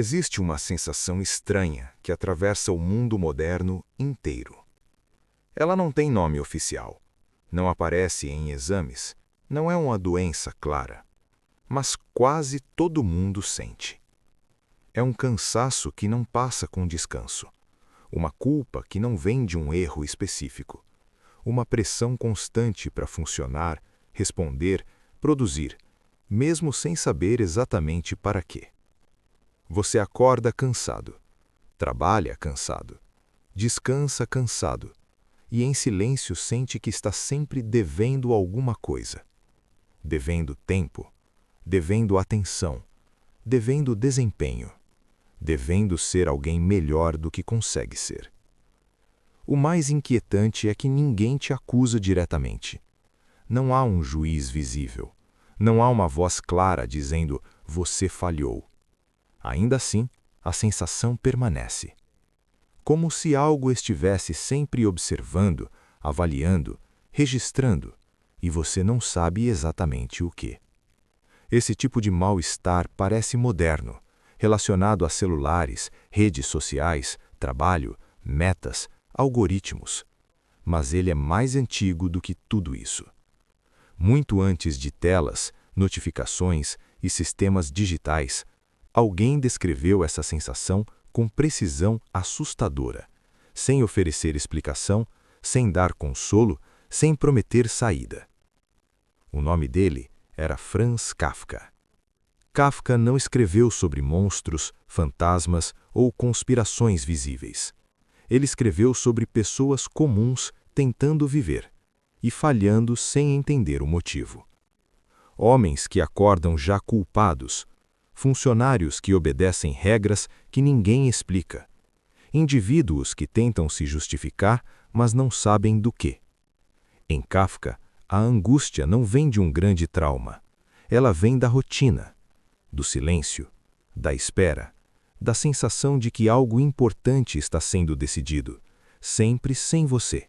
Existe uma sensação estranha que atravessa o mundo moderno inteiro. Ela não tem nome oficial, não aparece em exames, não é uma doença clara, mas quase todo mundo sente. É um cansaço que não passa com descanso, uma culpa que não vem de um erro específico, uma pressão constante para funcionar, responder, produzir, mesmo sem saber exatamente para quê. Você acorda cansado, trabalha cansado, descansa cansado e em silêncio sente que está sempre devendo alguma coisa. Devendo tempo, devendo atenção, devendo desempenho, devendo ser alguém melhor do que consegue ser. O mais inquietante é que ninguém te acusa diretamente. Não há um juiz visível. Não há uma voz clara dizendo "você falhou". Ainda assim, a sensação permanece. Como se algo estivesse sempre observando, avaliando, registrando, e você não sabe exatamente o que. Esse tipo de mal-estar parece moderno, relacionado a celulares, redes sociais, trabalho, metas, algoritmos. Mas ele é mais antigo do que tudo isso. Muito antes de telas, notificações e sistemas digitais, alguém descreveu essa sensação com precisão assustadora, sem oferecer explicação, sem dar consolo, sem prometer saída. O nome dele era Franz Kafka. Kafka não escreveu sobre monstros, fantasmas ou conspirações visíveis. Ele escreveu sobre pessoas comuns tentando viver e falhando sem entender o motivo. Homens que acordam já culpados, funcionários que obedecem regras que ninguém explica, indivíduos que tentam se justificar, mas não sabem do quê. Em Kafka, a angústia não vem de um grande trauma. Ela vem da rotina, do silêncio, da espera, da sensação de que algo importante está sendo decidido, sempre sem você.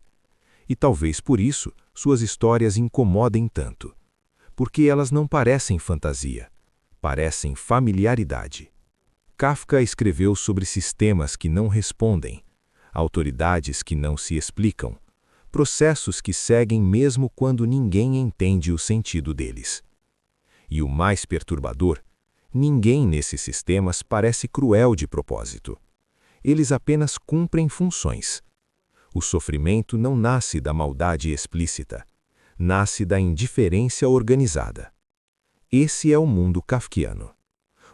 E talvez por isso suas histórias incomodem tanto, porque elas não parecem fantasia, parecem familiaridade. Kafka escreveu sobre sistemas que não respondem, autoridades que não se explicam, processos que seguem mesmo quando ninguém entende o sentido deles. E o mais perturbador, ninguém nesses sistemas parece cruel de propósito. Eles apenas cumprem funções. O sofrimento não nasce da maldade explícita, nasce da indiferença organizada. Esse é o mundo kafkiano.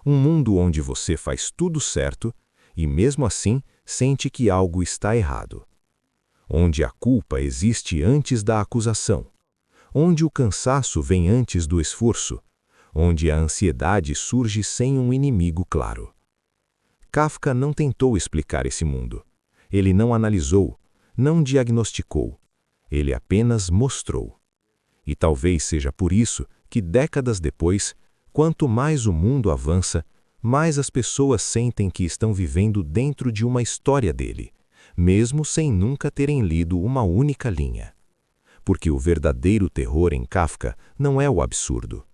Um mundo onde você faz tudo certo e, mesmo assim, sente que algo está errado. Onde a culpa existe antes da acusação. Onde o cansaço vem antes do esforço. Onde a ansiedade surge sem um inimigo claro. Kafka não tentou explicar esse mundo. Ele não analisou, não diagnosticou. Ele apenas mostrou. E talvez seja por isso que, décadas depois, quanto mais o mundo avança, mais as pessoas sentem que estão vivendo dentro de uma história dele, mesmo sem nunca terem lido uma única linha. Porque o verdadeiro terror em Kafka não é o absurdo,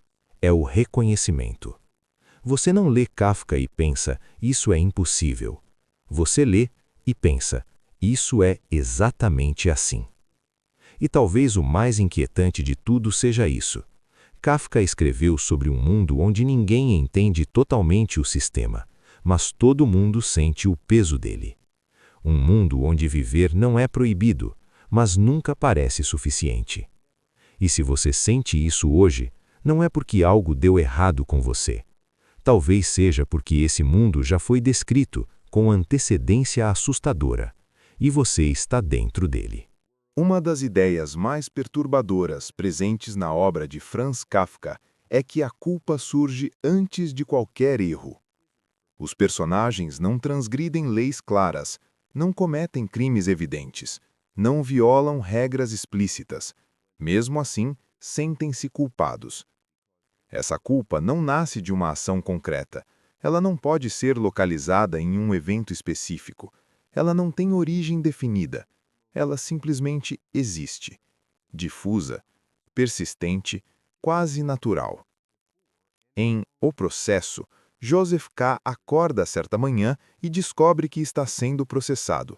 é o reconhecimento. Você não lê Kafka e pensa, isso é impossível. Você lê e pensa, isso é exatamente assim. E talvez o mais inquietante de tudo seja isso. Kafka escreveu sobre um mundo onde ninguém entende totalmente o sistema, mas todo mundo sente o peso dele. Um mundo onde viver não é proibido, mas nunca parece suficiente. E se você sente isso hoje, não é porque algo deu errado com você. Talvez seja porque esse mundo já foi descrito com antecedência assustadora, e você está dentro dele. Uma das ideias mais perturbadoras presentes na obra de Franz Kafka é que a culpa surge antes de qualquer erro. Os personagens não transgridem leis claras, não cometem crimes evidentes, não violam regras explícitas. Mesmo assim, sentem-se culpados. Essa culpa não nasce de uma ação concreta. Ela não pode ser localizada em um evento específico. Ela não tem origem definida. Ela simplesmente existe, difusa, persistente, quase natural. Em O Processo, Joseph K. acorda certa manhã e descobre que está sendo processado.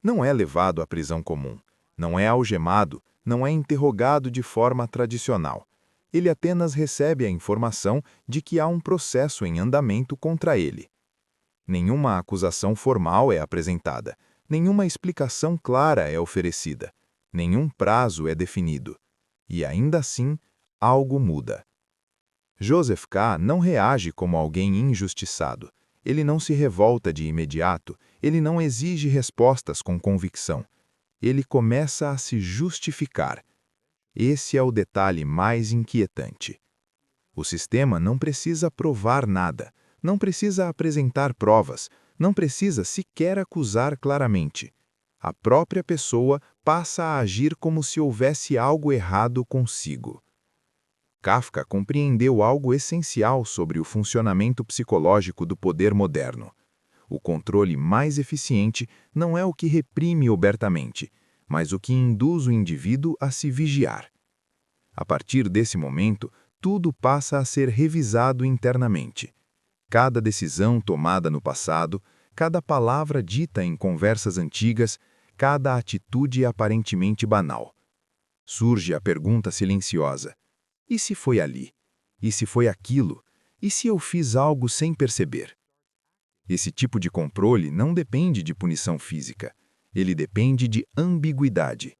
Não é levado à prisão comum, não é algemado, não é interrogado de forma tradicional. Ele apenas recebe a informação de que há um processo em andamento contra ele. Nenhuma acusação formal é apresentada, nenhuma explicação clara é oferecida, nenhum prazo é definido. E ainda assim, algo muda. Joseph K. não reage como alguém injustiçado. Ele não se revolta de imediato, ele não exige respostas com convicção. Ele começa a se justificar. Esse é o detalhe mais inquietante. O sistema não precisa provar nada, não precisa apresentar provas, não precisa sequer acusar claramente. A própria pessoa passa a agir como se houvesse algo errado consigo. Kafka compreendeu algo essencial sobre o funcionamento psicológico do poder moderno. O controle mais eficiente não é o que reprime abertamente, mas o que induz o indivíduo a se vigiar. A partir desse momento, tudo passa a ser revisado internamente. Cada decisão tomada no passado, cada palavra dita em conversas antigas, cada atitude aparentemente banal. Surge a pergunta silenciosa: e se foi ali? E se foi aquilo? E se eu fiz algo sem perceber? Esse tipo de controle não depende de punição física. Ele depende de ambiguidade.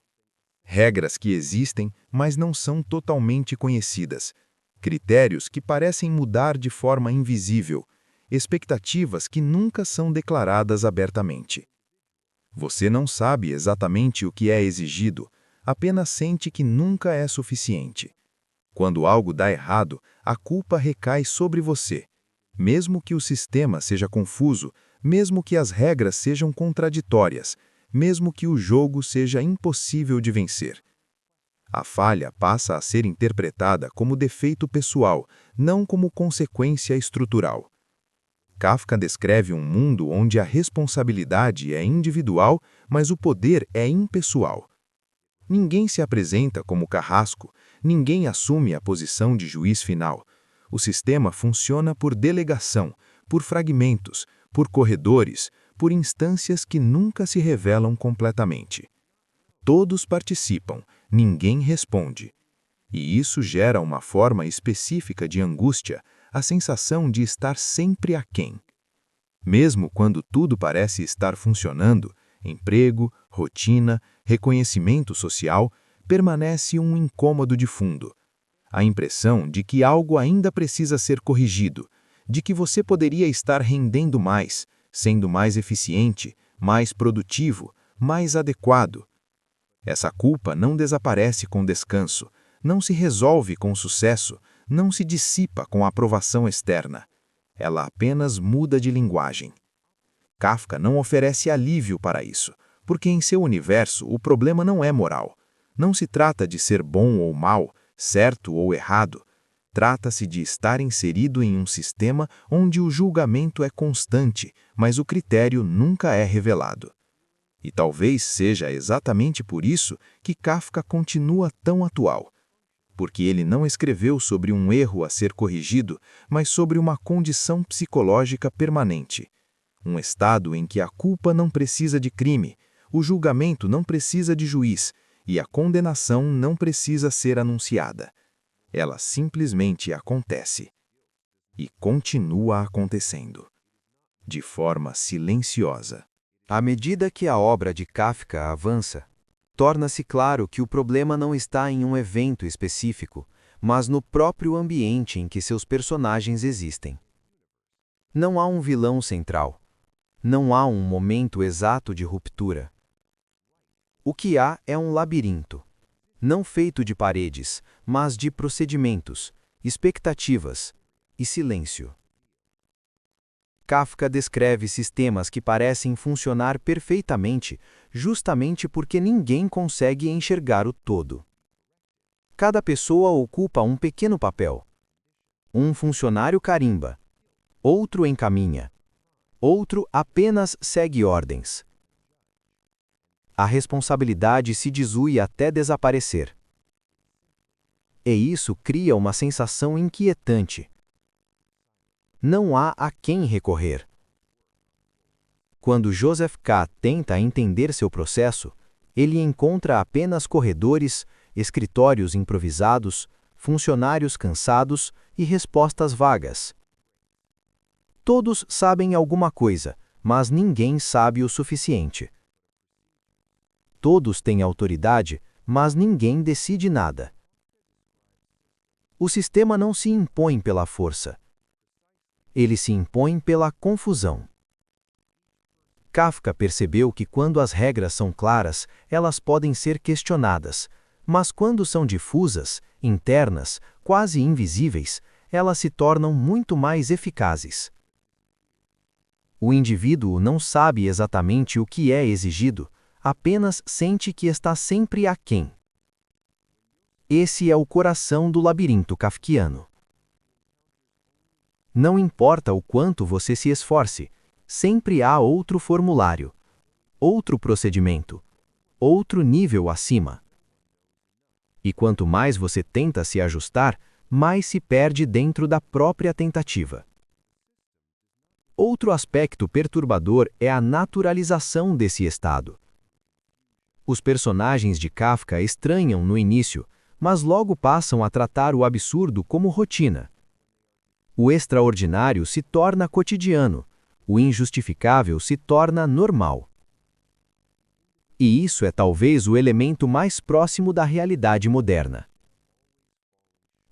Regras que existem, mas não são totalmente conhecidas. Critérios que parecem mudar de forma invisível. Expectativas que nunca são declaradas abertamente. Você não sabe exatamente o que é exigido, apenas sente que nunca é suficiente. Quando algo dá errado, a culpa recai sobre você. Mesmo que o sistema seja confuso, mesmo que as regras sejam contraditórias, mesmo que o jogo seja impossível de vencer. A falha passa a ser interpretada como defeito pessoal, não como consequência estrutural. Kafka descreve um mundo onde a responsabilidade é individual, mas o poder é impessoal. Ninguém se apresenta como carrasco, ninguém assume a posição de juiz final. O sistema funciona por delegação, por fragmentos, por corredores, por instâncias que nunca se revelam completamente. Todos participam, ninguém responde. E isso gera uma forma específica de angústia, a sensação de estar sempre aquém. Mesmo quando tudo parece estar funcionando, emprego, rotina, reconhecimento social, permanece um incômodo de fundo. A impressão de que algo ainda precisa ser corrigido, de que você poderia estar rendendo mais, sendo mais eficiente, mais produtivo, mais adequado. Essa culpa não desaparece com descanso, não se resolve com sucesso, não se dissipa com a aprovação externa. Ela apenas muda de linguagem. Kafka não oferece alívio para isso, porque em seu universo o problema não é moral. Não se trata de ser bom ou mal, certo ou errado. Trata-se de estar inserido em um sistema onde o julgamento é constante, mas o critério nunca é revelado. E talvez seja exatamente por isso que Kafka continua tão atual. Porque ele não escreveu sobre um erro a ser corrigido, mas sobre uma condição psicológica permanente. Um estado em que a culpa não precisa de crime, o julgamento não precisa de juiz e a condenação não precisa ser anunciada. Ela simplesmente acontece. E continua acontecendo. De forma silenciosa. À medida que a obra de Kafka avança, torna-se claro que o problema não está em um evento específico, mas no próprio ambiente em que seus personagens existem. Não há um vilão central. Não há um momento exato de ruptura. O que há é um labirinto, não feito de paredes, mas de procedimentos, expectativas e silêncio. Kafka descreve sistemas que parecem funcionar perfeitamente justamente porque ninguém consegue enxergar o todo. Cada pessoa ocupa um pequeno papel. Um funcionário carimba, outro encaminha, outro apenas segue ordens. A responsabilidade se disui até desaparecer. E isso cria uma sensação inquietante. não há a quem recorrer. Quando Joseph K. tenta entender seu processo, ele encontra apenas corredores, escritórios improvisados, funcionários cansados e respostas vagas. Todos sabem alguma coisa, mas ninguém sabe o suficiente. Todos têm autoridade, mas ninguém decide nada. O sistema não se impõe pela força. Ele se impõe pela confusão. Kafka percebeu que quando as regras são claras, elas podem ser questionadas, mas quando são difusas, internas, quase invisíveis, elas se tornam muito mais eficazes. O indivíduo não sabe exatamente o que é exigido, apenas sente que está sempre aquém. Esse é o coração do labirinto kafkiano. Não importa o quanto você se esforce, sempre há outro formulário, outro procedimento, outro nível acima. E quanto mais você tenta se ajustar, mais se perde dentro da própria tentativa. Outro aspecto perturbador é a naturalização desse estado. Os personagens de Kafka estranham no início, mas logo passam a tratar o absurdo como rotina. O extraordinário se torna cotidiano, o injustificável se torna normal. E isso é talvez o elemento mais próximo da realidade moderna.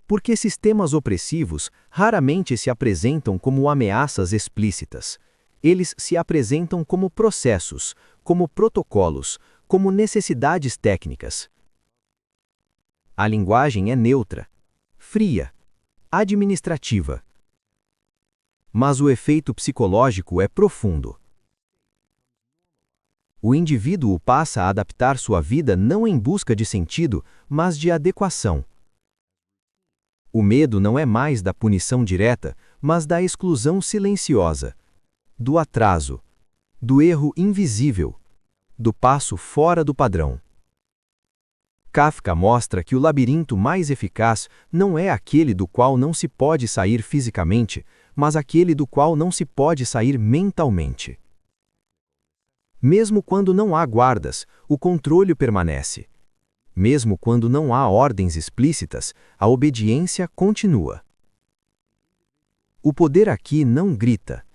Porque sistemas opressivos raramente se apresentam como ameaças explícitas. Eles se apresentam como processos, como protocolos, como necessidades técnicas. A linguagem é neutra, fria, administrativa. Mas o efeito psicológico é profundo. O indivíduo passa a adaptar sua vida não em busca de sentido, mas de adequação. O medo não é mais da punição direta, mas da exclusão silenciosa, do atraso, do erro invisível, do passo fora do padrão. Kafka mostra que o labirinto mais eficaz não é aquele do qual não se pode sair fisicamente, mas aquele do qual não se pode sair mentalmente. Mesmo quando não há guardas, o controle permanece. Mesmo quando não há ordens explícitas, a obediência continua. O poder aqui não grita.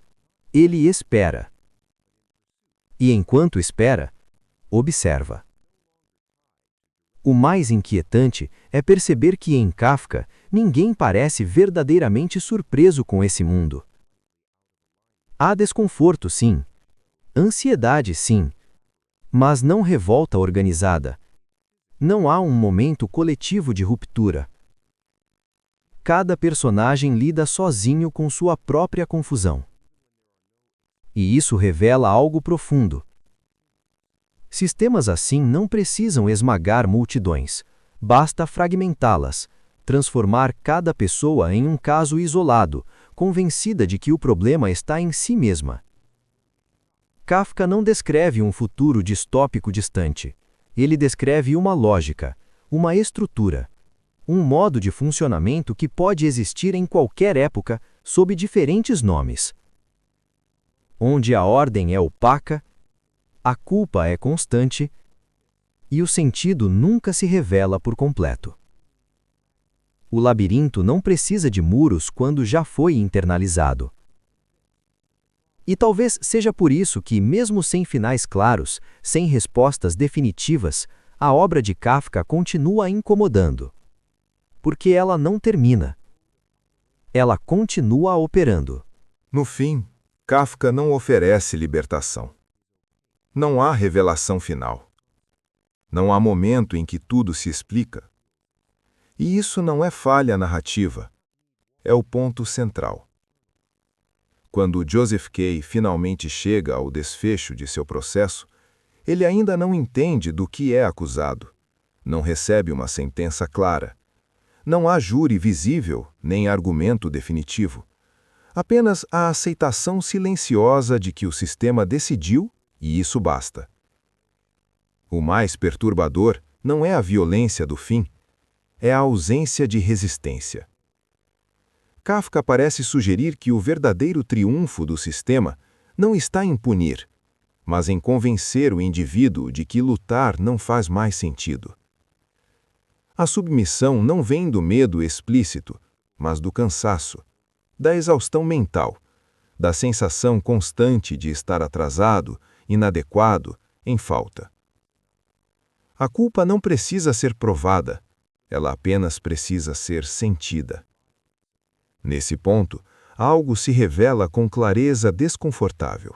Ele espera. E enquanto espera, observa. O mais inquietante é perceber que em Kafka ninguém parece verdadeiramente surpreso com esse mundo. Há desconforto, sim. Ansiedade, sim. Mas não revolta organizada. Não há um momento coletivo de ruptura. Cada personagem lida sozinho com sua própria confusão. E isso revela algo profundo. Sistemas assim não precisam esmagar multidões. Basta fragmentá-las, transformar cada pessoa em um caso isolado, convencida de que o problema está em si mesma. Kafka não descreve um futuro distópico distante. Ele descreve uma lógica, uma estrutura, um modo de funcionamento que pode existir em qualquer época sob diferentes nomes. Onde a ordem é opaca, a culpa é constante e o sentido nunca se revela por completo. O labirinto não precisa de muros quando já foi internalizado. E talvez seja por isso que, mesmo sem finais claros, sem respostas definitivas, a obra de Kafka continua incomodando. Porque ela não termina. Ela continua operando. No fim, Kafka não oferece libertação. Não há revelação final. Não há momento em que tudo se explica. E isso não é falha narrativa. É o ponto central. Quando Joseph K. finalmente chega ao desfecho de seu processo, ele ainda não entende do que é acusado. Não recebe uma sentença clara. Não há júri visível, nem argumento definitivo. Apenas a aceitação silenciosa de que o sistema decidiu, e isso basta. O mais perturbador não é a violência do fim, é a ausência de resistência. Kafka parece sugerir que o verdadeiro triunfo do sistema não está em punir, mas em convencer o indivíduo de que lutar não faz mais sentido. A submissão não vem do medo explícito, mas do cansaço, da exaustão mental, da sensação constante de estar atrasado, inadequado, em falta. A culpa não precisa ser provada, ela apenas precisa ser sentida. Nesse ponto, algo se revela com clareza desconfortável.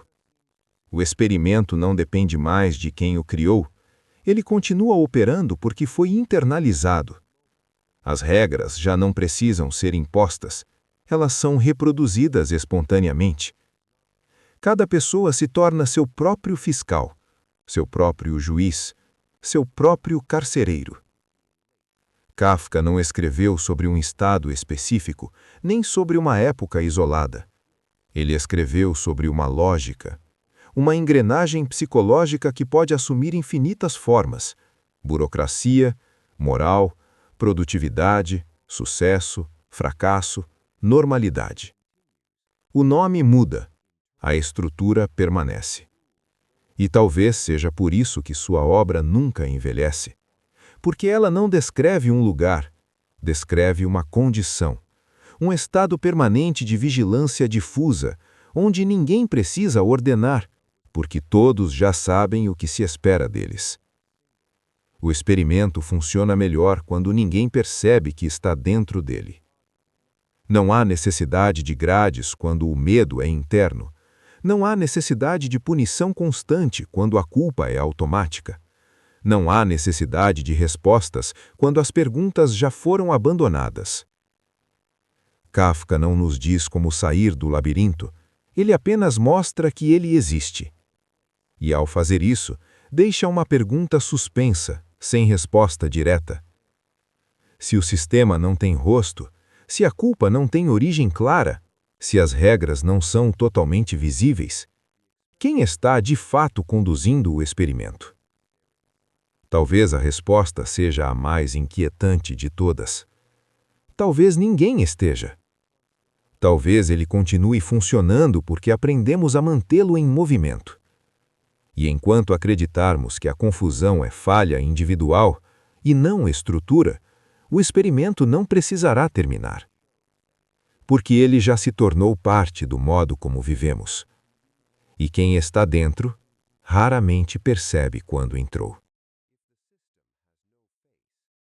O experimento não depende mais de quem o criou, ele continua operando porque foi internalizado. As regras já não precisam ser impostas, elas são reproduzidas espontaneamente. Cada pessoa se torna seu próprio fiscal, seu próprio juiz, seu próprio carcereiro. Kafka não escreveu sobre um estado específico, nem sobre uma época isolada. Ele escreveu sobre uma lógica, uma engrenagem psicológica que pode assumir infinitas formas: burocracia, moral, produtividade, sucesso, fracasso, normalidade. O nome muda, a estrutura permanece. E talvez seja por isso que sua obra nunca envelhece. Porque ela não descreve um lugar, descreve uma condição, um estado permanente de vigilância difusa, onde ninguém precisa ordenar, porque todos já sabem o que se espera deles. O experimento funciona melhor quando ninguém percebe que está dentro dele. Não há necessidade de grades quando o medo é interno. Não há necessidade de punição constante quando a culpa é automática. Não há necessidade de respostas quando as perguntas já foram abandonadas. Kafka não nos diz como sair do labirinto, ele apenas mostra que ele existe. E ao fazer isso, deixa uma pergunta suspensa, sem resposta direta. Se o sistema não tem rosto, se a culpa não tem origem clara, se as regras não são totalmente visíveis, quem está de fato conduzindo o experimento? Talvez a resposta seja a mais inquietante de todas. Talvez ninguém esteja. Talvez ele continue funcionando porque aprendemos a mantê-lo em movimento. E enquanto acreditarmos que a confusão é falha individual e não estrutura, o experimento não precisará terminar. Porque ele já se tornou parte do modo como vivemos. E quem está dentro raramente percebe quando entrou.